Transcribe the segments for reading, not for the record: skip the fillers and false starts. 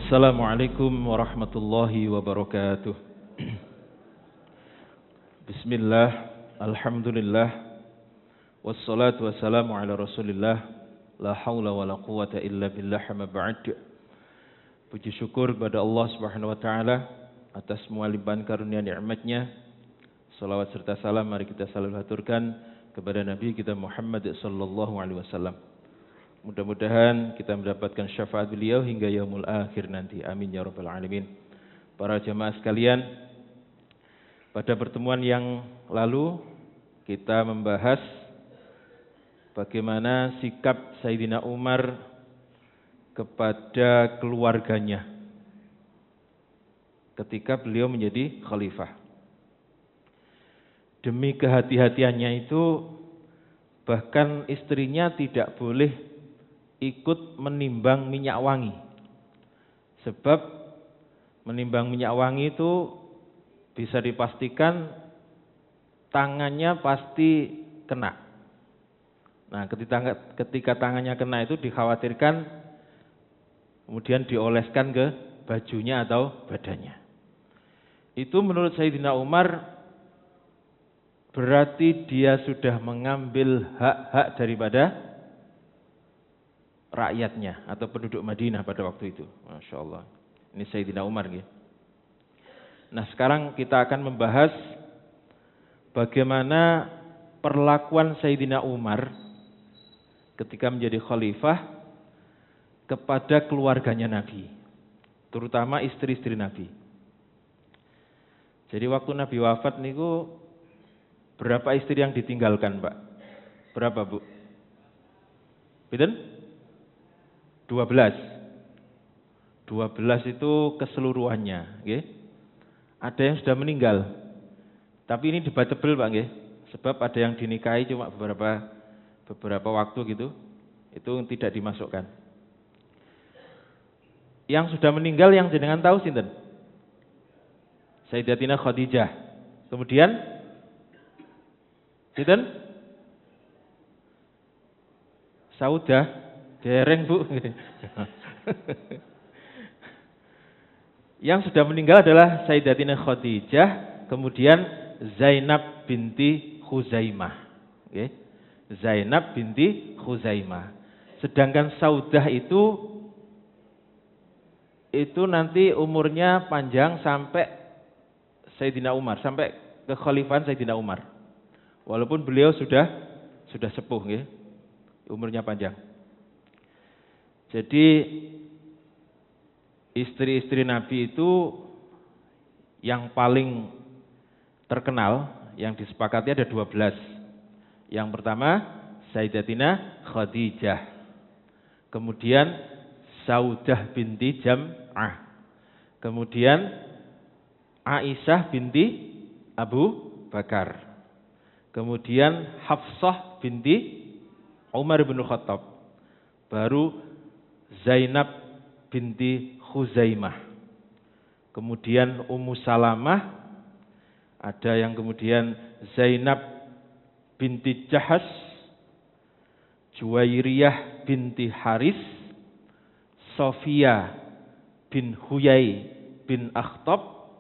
Assalamualaikum warahmatullahi wabarakatuh. Bismillah, alhamdulillah, wassalatu wassalamu ala rasulillah, la hawla wa la quwata illa billah ma ba'd. Puji syukur kepada Allah subhanahu wa ta'ala atas semua limpahan karunia nikmatnya. Salawat serta salam mari kita selalu haturkan kepada Nabi kita Muhammad sallallahu alaihi wasallam. Mudah-mudahan kita mendapatkan syafaat beliau hingga yaumul akhir nanti. Amin ya rabbal alamin. Para jamaah sekalian, pada pertemuan yang lalu kita membahas bagaimana sikap Sayyidina Umar kepada keluarganya ketika beliau menjadi khalifah. Demi kehati-hatiannya itu bahkan istrinya tidak boleh ikut menimbang minyak wangi. Sebab menimbang minyak wangi itu bisa dipastikan tangannya pasti kena. Nah, ketika tangannya kena itu dikhawatirkan kemudian dioleskan ke bajunya atau badannya. Itu menurut Sayyidina Umar berarti dia sudah mengambil hak-hak daripada rakyatnya atau penduduk Madinah pada waktu itu. Masya Allah. Ini Sayyidina Umar. Ya. Nah, sekarang kita akan membahas bagaimana perlakuan Sayyidina Umar ketika menjadi khalifah kepada keluarganya Nabi, terutama istri-istri Nabi. Jadi waktu Nabi wafat niku berapa istri yang ditinggalkan, Pak? Berapa, Bu? Pinten? 12 itu keseluruhannya, okay? Ada yang sudah meninggal. Tapi ini debatable, Pak, okay? Sebab ada yang dinikahi cuma beberapa waktu gitu. Itu tidak dimasukkan. Yang sudah meninggal yang jenengan tahu sinten? Sayyidatina Khadijah. Kemudian sinten? Saudah. Dereng, Bu. Yang sudah meninggal adalah Sayyidatina Khadijah, kemudian Zainab binti Khuzaimah. Okay. Zainab binti Khuzaimah. Sedangkan Saudah itu nanti umurnya panjang sampai Sayyidina Umar, sampai kekhalifahan Sayyidina Umar. Walaupun beliau sudah sepuh, okay. Umurnya panjang. Jadi istri-istri Nabi itu yang paling terkenal, yang disepakati ada 12. Yang pertama Sayyidatina Khadijah. Kemudian Saudah binti Jam'ah. Kemudian Aisyah binti Abu Bakar. Kemudian Hafsah binti Umar bin Khattab. Baru Zainab binti Khuzaimah. Kemudian Ummu Salamah. Ada yang kemudian Zainab binti Jahas. Juwairiyah binti Haris. Sofia bin Huyai bin Akhtab.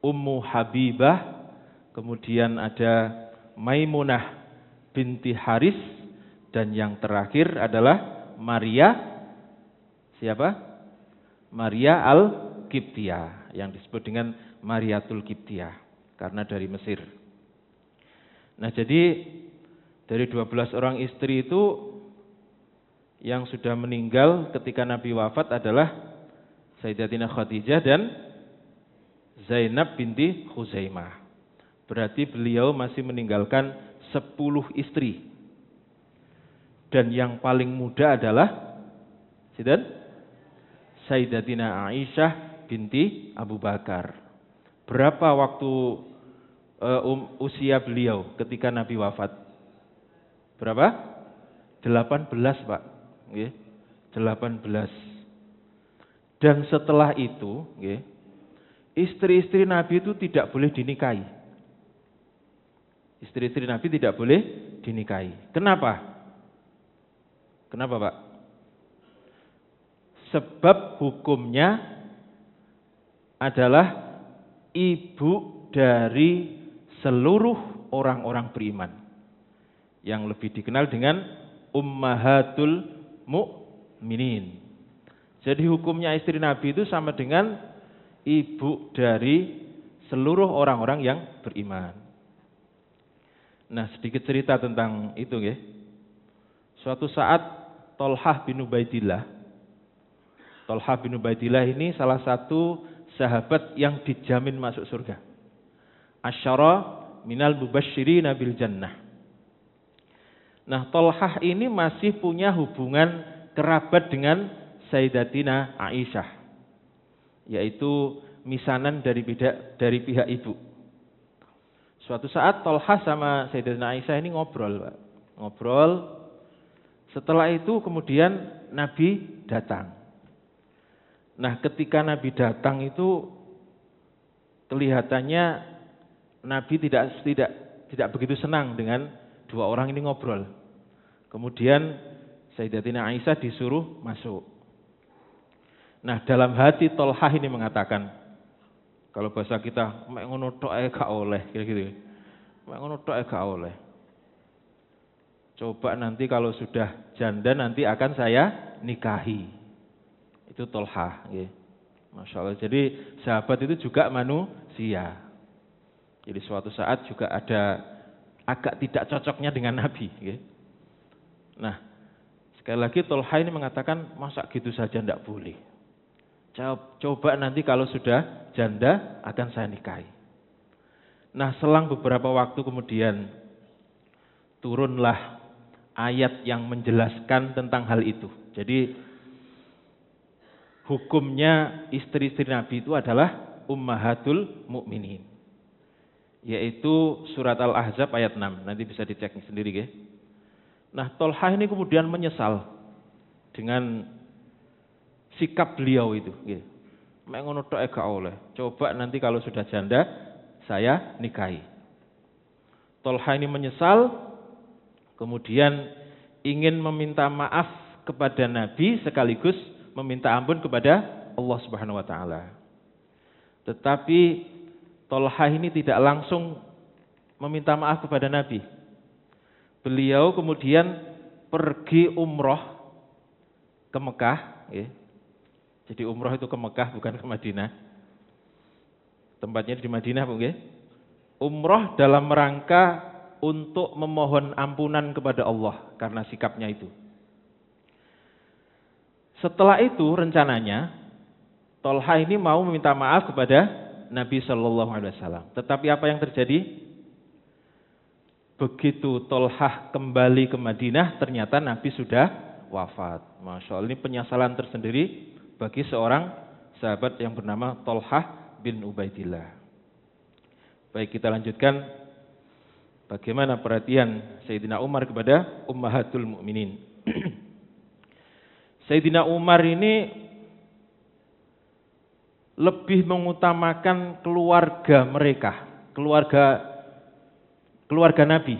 Ummu Habibah. Kemudian ada Maimunah binti Haris. Dan yang terakhir adalah Maria. Siapa? Maria al-Qibtiyah, yang disebut dengan Mariatul Qibtiyah, karena dari Mesir. Nah, jadi dari 12 orang istri itu yang sudah meninggal ketika Nabi wafat adalah Sayyidatina Khadijah dan Zainab binti Khuzaimah. Berarti beliau masih meninggalkan 10 istri. Dan yang paling muda adalah Sayyidatina Aisyah binti Abu Bakar. Berapa waktu usia beliau ketika Nabi wafat? Berapa? 18, Pak. 18. Dan setelah itu, istri-istri Nabi itu tidak boleh dinikahi. Istri-istri Nabi tidak boleh dinikahi. Kenapa? Kenapa, Pak? sebab hukumnya adalah ibu dari seluruh orang-orang beriman, yang lebih dikenal dengan ummahatul mu'minin. Jadi hukumnya istri Nabi itu sama dengan ibu dari seluruh orang-orang yang beriman. Nah, sedikit cerita tentang itu ya. Suatu saat Thalhah bin Ubaidillah ini salah satu sahabat yang dijamin masuk surga. Asyara minal mubashshirina bil jannah. Nah, Thalhah ini masih punya hubungan kerabat dengan Sayyidatina Aisyah, yaitu misanan dari pihak ibu. Suatu saat Thalhah sama Sayyidatina Aisyah ini ngobrol, Pak. Ngobrol. Setelah itu kemudian Nabi datang. Nah, ketika Nabi datang itu kelihatannya Nabi tidak begitu senang dengan dua orang ini ngobrol. Kemudian Sayyidatina Aisyah disuruh masuk. Nah, dalam hati Thalhah ini mengatakan, kalau bahasa kita, mek ngono tok ae gak oleh, kira-kira. Mek ngono tok ae gak oleh. Coba nanti kalau sudah janda nanti akan saya nikahi. Itu Thalhah, nggih. Masya Allah. Jadi sahabat itu juga manusia. Jadi suatu saat juga ada agak tidak cocoknya dengan Nabi, nggih. Nah, sekali lagi Thalhah ini mengatakan, masa gitu saja tidak boleh. Coba nanti kalau sudah janda akan saya nikahi. Nah, selang beberapa waktu kemudian turunlah ayat yang menjelaskan tentang hal itu. Jadi hukumnya istri-istri Nabi itu adalah ummahatul mu'minin, yaitu surat Al-Ahzab ayat 6. Nanti bisa dicek sendiri ya. Nah, Thalhah ini kemudian menyesal dengan sikap beliau itu. Mek ngono tok gak oleh. Coba nanti kalau sudah janda saya nikahi. Thalhah ini menyesal, kemudian ingin meminta maaf kepada Nabi sekaligus meminta ampun kepada Allah Subhanahu wa taala. Tetapi Thalhah ini tidak langsung meminta maaf kepada Nabi. Beliau kemudian pergi umroh ke Mekah, ya. Jadi umroh itu ke Mekah bukan ke Madinah. Tempatnya di Madinah, Bu, nggih. Umroh dalam rangka untuk memohon ampunan kepada Allah karena sikapnya itu. Setelah itu rencananya Thalhah ini mau meminta maaf kepada Nabi Shallallahu Alaihi Wasallam. Tetapi apa yang terjadi? Begitu Thalhah kembali ke Madinah, ternyata Nabi sudah wafat. Masya Allah, ini penyesalan tersendiri bagi seorang sahabat yang bernama Thalhah bin Ubaidillah. Baik, kita lanjutkan. Bagaimana perhatian Sayyidina Umar kepada ummahatul mu'minin. Sayyidina Umar ini lebih mengutamakan keluarga mereka, keluarga Nabi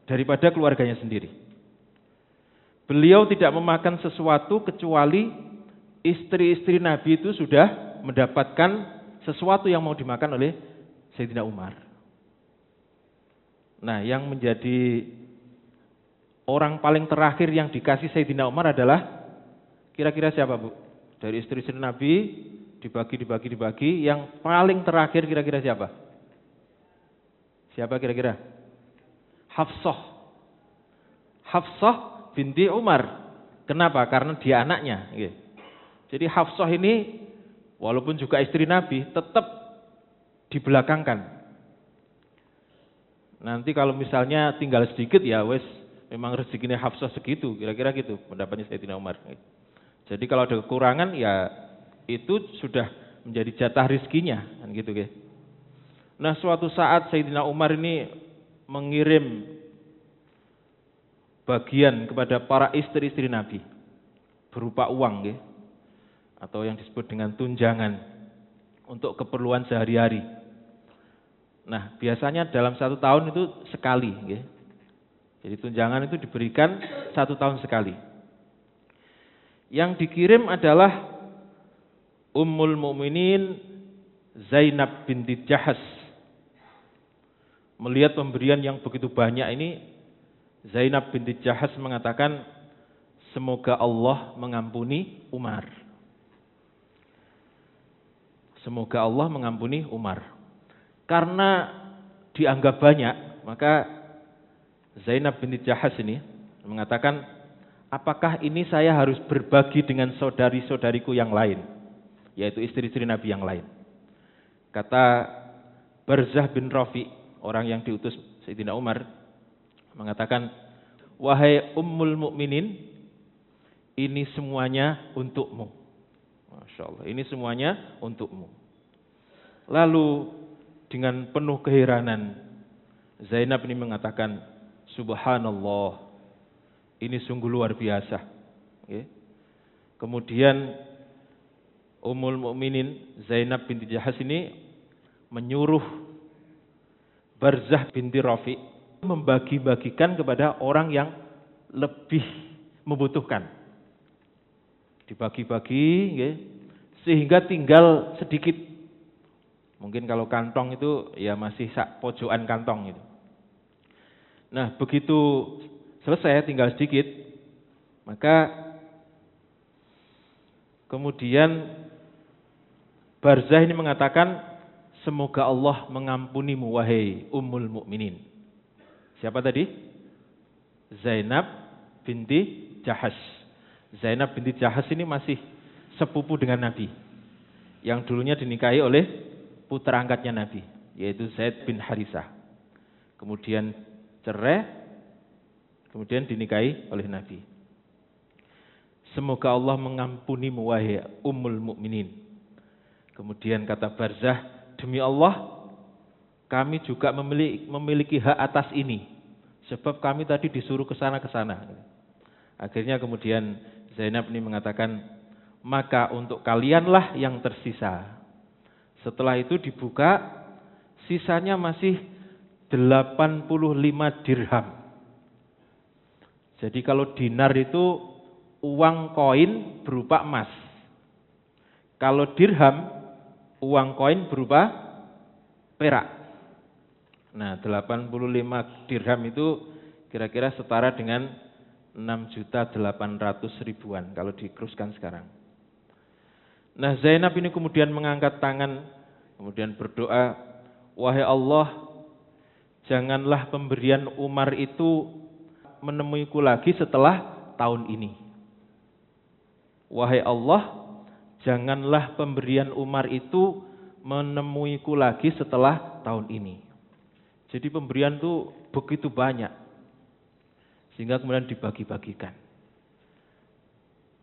daripada keluarganya sendiri. Beliau tidak memakan sesuatu kecuali istri-istri Nabi itu sudah mendapatkan sesuatu yang mau dimakan oleh Sayyidina Umar. Nah, yang menjadi orang paling terakhir yang dikasih Sayyidina Umar adalah kira-kira siapa, Bu? Dari istri-istri Nabi dibagi, yang paling terakhir kira-kira siapa? Siapa kira-kira? Hafsah binti Umar. Kenapa? Karena dia anaknya. Jadi Hafsah ini walaupun juga istri Nabi tetap dibelakangkan. Nanti kalau misalnya tinggal sedikit ya wes memang rezekinya Hafsah segitu, kira-kira gitu pendapatnya Sayyidina Umar. Jadi kalau ada kekurangan ya itu sudah menjadi jatah rezekinya kan gitu ya. Nah, suatu saat Sayyidina Umar ini mengirim bagian kepada para istri-istri Nabi berupa uang ya, atau yang disebut dengan tunjangan untuk keperluan sehari-hari. Nah, biasanya dalam 1 tahun itu sekali ya. Jadi tunjangan itu diberikan 1 tahun sekali. Yang dikirim adalah Ummul Mukminin Zainab binti Jahas. Melihat pemberian yang begitu banyak ini, Zainab binti Jahas mengatakan, semoga Allah mengampuni Umar. Semoga Allah mengampuni Umar. Karena dianggap banyak, maka Zainab binti Jahas ini mengatakan, apakah ini saya harus berbagi dengan saudari-saudariku yang lain, yaitu istri-istri Nabi yang lain. Kata Barzah bin Rafi, orang yang diutus Sayyidina Umar, mengatakan, wahai Ummul Mukminin, ini semuanya untukmu. Masya Allah, ini semuanya untukmu. Lalu dengan penuh keheranan, Zainab ini mengatakan, subhanallah, ini sungguh luar biasa. Kemudian Ummul Mukminin Zainab binti Jahas ini menyuruh Barzah binti Rafi membagi-bagikan kepada orang yang lebih membutuhkan. Dibagi-bagi, sehingga tinggal sedikit. Mungkin kalau kantong itu ya masih pojokan kantong itu. Nah, begitu selesai tinggal sedikit, maka kemudian Barzah ini mengatakan, semoga Allah mengampunimu wahai Ummul Mukminin. Siapa tadi? Zainab binti Jahas. Zainab binti Jahas ini masih sepupu dengan Nabi, yang dulunya dinikahi oleh putra angkatnya Nabi, yaitu Zaid bin Harisah. Kemudian cerai, kemudian dinikahi oleh Nabi. Semoga Allah mengampunimu wahai Ummul Mukminin. Kemudian kata Barzah, demi Allah, kami juga memiliki hak atas ini, sebab kami tadi disuruh ke sana. Akhirnya kemudian Zainab ini mengatakan, maka untuk kalianlah yang tersisa. Setelah itu dibuka, sisanya masih 85 dirham. Jadi kalau dinar itu uang koin berupa emas. Kalau dirham, uang koin berupa perak. Nah, 85 dirham itu kira-kira setara dengan 6.800.000-an kalau dikeruskan sekarang. Nah, Zainab ini kemudian mengangkat tangan, kemudian berdoa, wahai Allah, janganlah pemberian Umar itu menemuiku lagi setelah tahun ini. Wahai Allah, janganlah pemberian Umar itu menemuiku lagi setelah tahun ini. Jadi pemberian itu begitu banyak, sehingga kemudian dibagi-bagikan.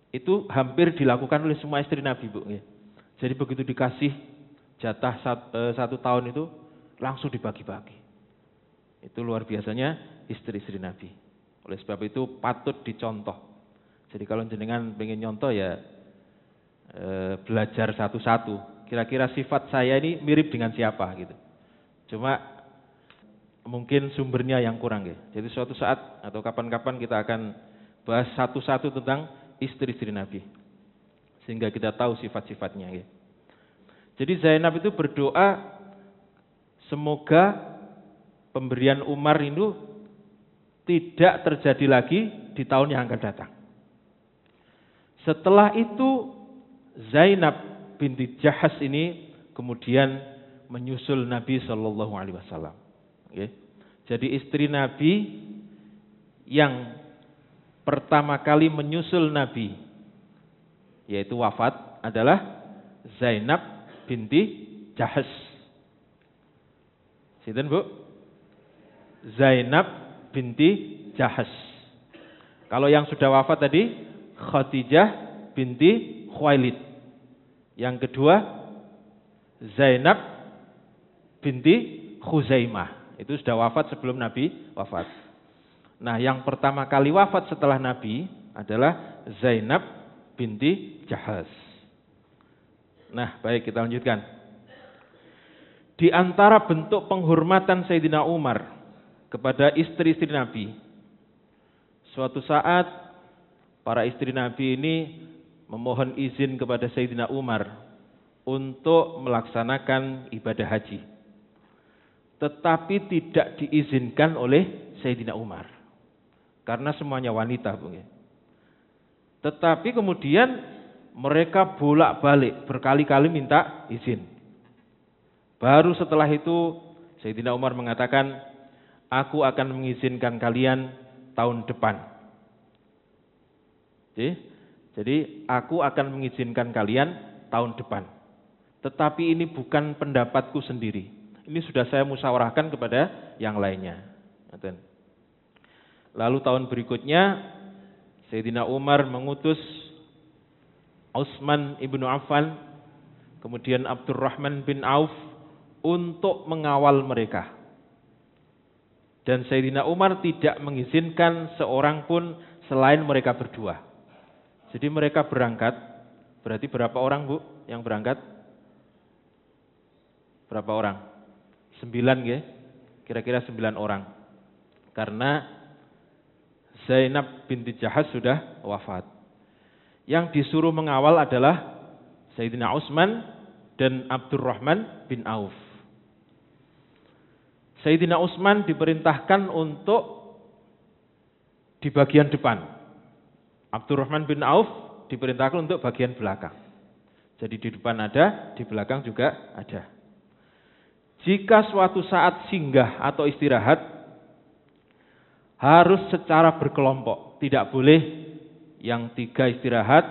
Itu hampir dilakukan oleh semua istri Nabi, Bu. Jadi begitu dikasih jatah 1 tahun itu langsung dibagi-bagi. Itu luar biasanya istri-istri Nabi. Oleh sebab itu patut dicontoh. Jadi kalau jenengan pengen nyontoh ya belajar satu-satu. Kira-kira sifat saya ini mirip dengan siapa gitu. Cuma mungkin sumbernya yang kurang ya. Jadi suatu saat atau kapan-kapan kita akan bahas satu-satu tentang istri-istri Nabi, sehingga kita tahu sifat-sifatnya ya. Jadi Zainab itu berdoa, semoga pemberian Umar itu tidak terjadi lagi di tahun yang akan datang. Setelah itu Zainab binti Jahas ini kemudian menyusul Nabi Shallallahu Alaihi Wasallam. Jadi istri Nabi yang pertama kali menyusul Nabi, yaitu wafat, adalah Zainab binti Jahas. Sinten, Bu? Zainab binti Jahas. Kalau yang sudah wafat tadi, Khadijah binti Khuwailid. Yang kedua, Zainab binti Khuzaimah. Itu sudah wafat sebelum Nabi wafat. Nah, yang pertama kali wafat setelah Nabi adalah Zainab binti Jahas. Nah, baik, kita lanjutkan. Di antara bentuk penghormatan Sayyidina Umar kepada istri-istri Nabi, suatu saat para istri Nabi ini memohon izin kepada Sayyidina Umar untuk melaksanakan ibadah haji. Tetapi tidak diizinkan oleh Sayyidina Umar. Karena semuanya wanita. Tetapi kemudian mereka bolak-balik berkali-kali minta izin. Baru setelah itu Sayyidina Umar mengatakan, aku akan mengizinkan kalian tahun depan. Jadi aku akan mengizinkan kalian tahun depan. Tetapi ini bukan pendapatku sendiri. Ini sudah saya musyawarahkan kepada yang lainnya. Lalu tahun berikutnya Sayyidina Umar mengutus Utsman ibnu Affan, kemudian Abdurrahman bin Auf untuk mengawal mereka. Dan Sayyidina Umar tidak mengizinkan seorang pun selain mereka berdua. Jadi mereka berangkat, berarti berapa orang Bu yang berangkat? Berapa orang? 9 ya? Kira-kira 9 orang. Karena Zainab binti Jahash sudah wafat. Yang disuruh mengawal adalah Sayyidina Utsman dan Abdurrahman bin Auf. Sayyidina Utsman diperintahkan untuk di bagian depan. Abdurrahman bin Auf diperintahkan untuk bagian belakang. Jadi di depan ada, di belakang juga ada. Jika suatu saat singgah atau istirahat, harus secara berkelompok. Tidak boleh yang 3 istirahat,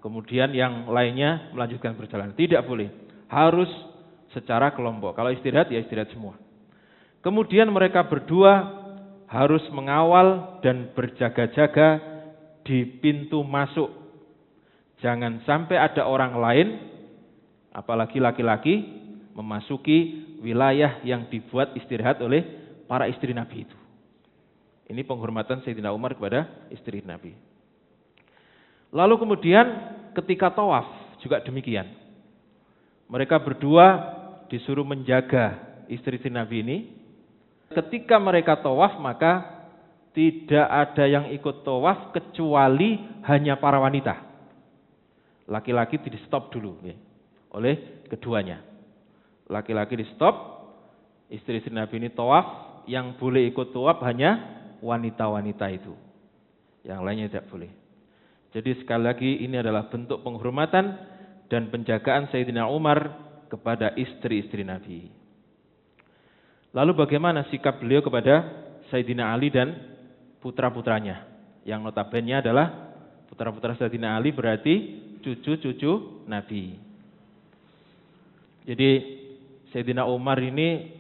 kemudian yang lainnya melanjutkan perjalanan. Tidak boleh. Harus secara kelompok. Kalau istirahat, ya istirahat semua. Kemudian mereka berdua harus mengawal dan berjaga-jaga di pintu masuk. Jangan sampai ada orang lain, apalagi laki-laki, memasuki wilayah yang dibuat istirahat oleh para istri Nabi itu. Ini penghormatan Sayyidina Umar kepada istri Nabi. Lalu kemudian ketika tawaf juga demikian. Mereka berdua disuruh menjaga istri Nabi ini. Ketika mereka tawaf maka tidak ada yang ikut tawaf kecuali hanya para wanita. Laki-laki di stop dulu oleh keduanya. Laki-laki di stop, istri Nabi ini tawaf, yang boleh ikut tawaf hanya wanita-wanita itu. Yang lainnya tidak boleh. Jadi sekali lagi ini adalah bentuk penghormatan dan penjagaan Sayyidina Umar kepada istri-istri Nabi. Lalu bagaimana sikap beliau kepada Sayyidina Ali dan putra-putranya, yang notabene adalah putra-putra Sayyidina Ali berarti cucu-cucu Nabi. Jadi Sayyidina Umar ini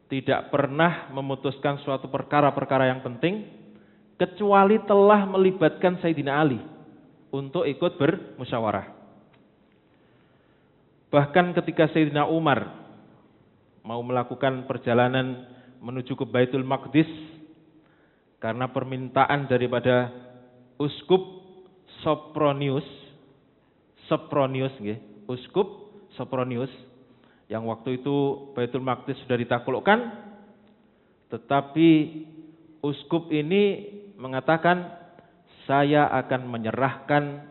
tidak pernah memutuskan suatu perkara-perkara yang penting kecuali telah melibatkan Sayyidina Ali untuk ikut bermusyawarah. Bahkan ketika Sayyidina Umar mau melakukan perjalanan menuju ke Baitul Maqdis, karena permintaan daripada Uskup Sopronius, Uskup Sopronius, yang waktu itu Baitul Maqdis sudah ditaklukkan, tetapi Uskup ini mengatakan, saya akan menyerahkan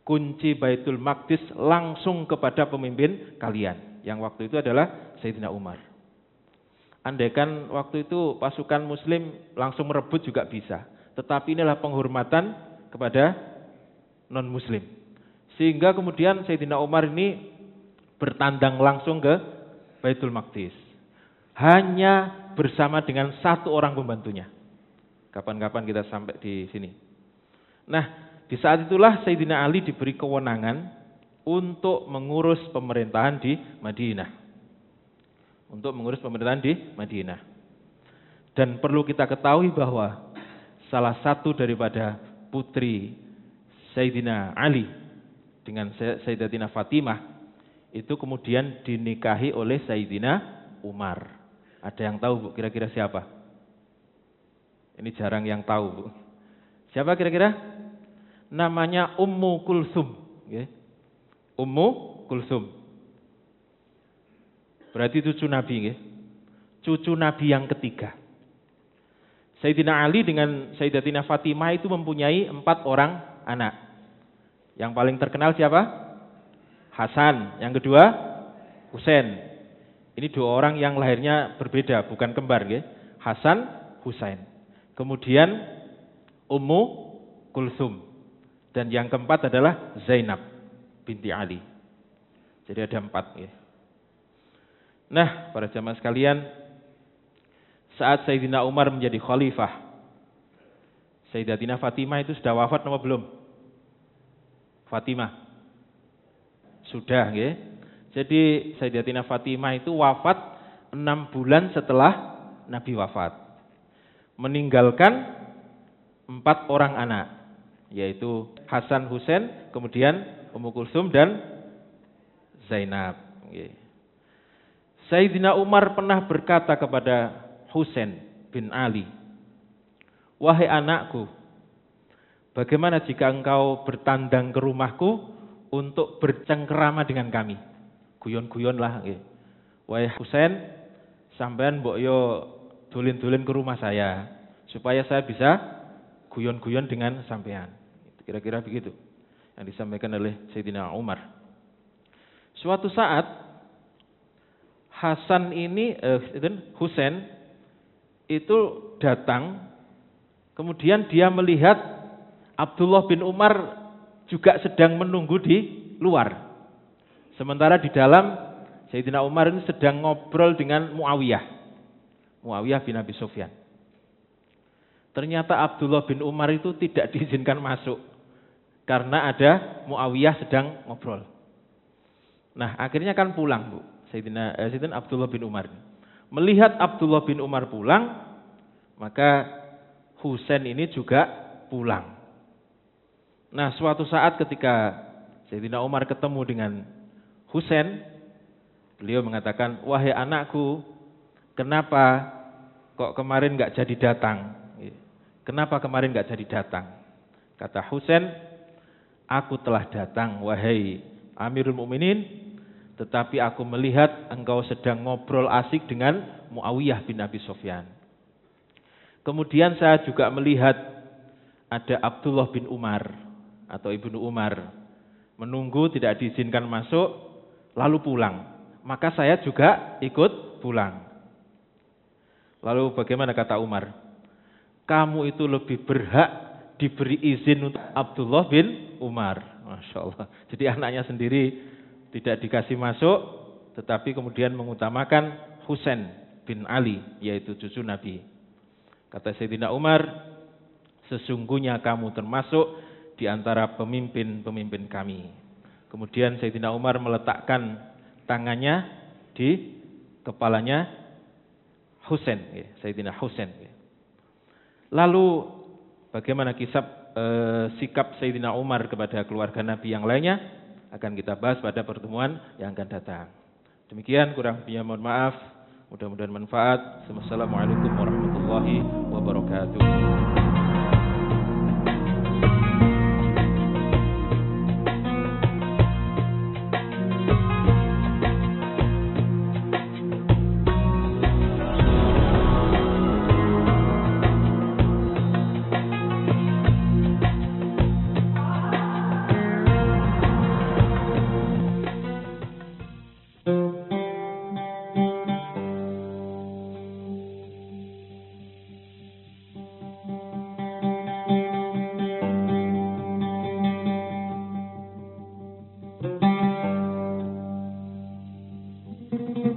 kunci Baitul Maqdis langsung kepada pemimpin kalian, yang waktu itu adalah Sayyidina Umar. Andaikan waktu itu pasukan muslim langsung merebut juga bisa. Tetapi inilah penghormatan kepada non-muslim. Sehingga kemudian Sayyidina Umar ini bertandang langsung ke Baitul Maqdis. Hanya bersama dengan 1 orang pembantunya. Kapan-kapan kita sampai di sini. Nah, di saat itulah Sayyidina Ali diberi kewenangan untuk mengurus pemerintahan di Madinah. Dan perlu kita ketahui bahwa salah satu daripada putri Sayyidina Ali dengan Sayyidatina Fatimah itu kemudian dinikahi oleh Sayyidina Umar. Ada yang tahu Bu, kira-kira siapa? Ini jarang yang tahu Bu. Siapa kira-kira? Namanya Ummu Kulsum. Ummu Kulsum. Berarti cucu Nabi, cucu Nabi yang ketiga. Sayyidina Ali dengan Sayyidatina Fatimah itu mempunyai 4 orang anak. Yang paling terkenal siapa? Hasan. Yang kedua Husain. Ini dua orang yang lahirnya berbeda, bukan kembar, nggih. Hasan, Husain. Kemudian Ummu Kulsum. Dan yang keempat adalah Zainab binti Ali. Jadi ada 4, nggih. Nah, para jamaah sekalian, saat Sayyidina Umar menjadi khalifah, Sayyidatina Fatimah itu sudah wafat atau belum? Fatimah sudah, nggih. Jadi Sayyidatina Fatimah itu wafat 6 bulan setelah Nabi wafat, meninggalkan 4 orang anak, yaitu Hasan, Husain, kemudian Ummu Kulsum dan Zainab. Sayyidina Umar pernah berkata kepada Husain bin Ali, "Wahai anakku, bagaimana jika engkau bertandang ke rumahku untuk bercengkerama dengan kami?" Guyon-guyon lah. "Wahai Husain, sampean mbok yo dolin-dolin ke rumah saya, supaya saya bisa guyon-guyon dengan sampean." Kira-kira begitu yang disampaikan oleh Sayyidina Umar. Suatu saat Husain itu datang, kemudian dia melihat Abdullah bin Umar juga sedang menunggu di luar. Sementara di dalam Sayyidina Umar ini sedang ngobrol dengan Muawiyah bin Abi Sufyan. Ternyata Abdullah bin Umar itu tidak diizinkan masuk karena ada Muawiyah sedang ngobrol. Nah, akhirnya kan pulang, Bu. Sayyidina Abdullah bin Umar. Melihat Abdullah bin Umar pulang, maka Husain ini juga pulang. Nah, suatu saat ketika Sayyidina Umar ketemu dengan Husain, beliau mengatakan, "Wahai anakku, kenapa kok kemarin nggak jadi datang? Kenapa kemarin nggak jadi datang?" Kata Husain, "Aku telah datang, wahai Amirul Mukminin, tetapi aku melihat engkau sedang ngobrol asik dengan Muawiyah bin Abi Sufyan. Kemudian saya juga melihat ada Abdullah bin Umar atau Ibnu Umar menunggu tidak diizinkan masuk lalu pulang. Maka saya juga ikut pulang." Lalu bagaimana kata Umar? "Kamu itu lebih berhak diberi izin untuk Abdullah bin Umar." Masya Allah. Jadi anaknya sendiri tidak dikasih masuk, tetapi kemudian mengutamakan Husain bin Ali, yaitu cucu Nabi. Kata Sayyidina Umar, "Sesungguhnya kamu termasuk di antara pemimpin-pemimpin kami." Kemudian Sayyidina Umar meletakkan tangannya di kepalanya Husain, Sayyidina Husain. Lalu bagaimana sikap Sayyidina Umar kepada keluarga Nabi yang lainnya akan kita bahas pada pertemuan yang akan datang. Demikian, kurang lebihnya mohon maaf. Mudah-mudahan manfaat. Wassalamualaikum warahmatullahi wabarakatuh.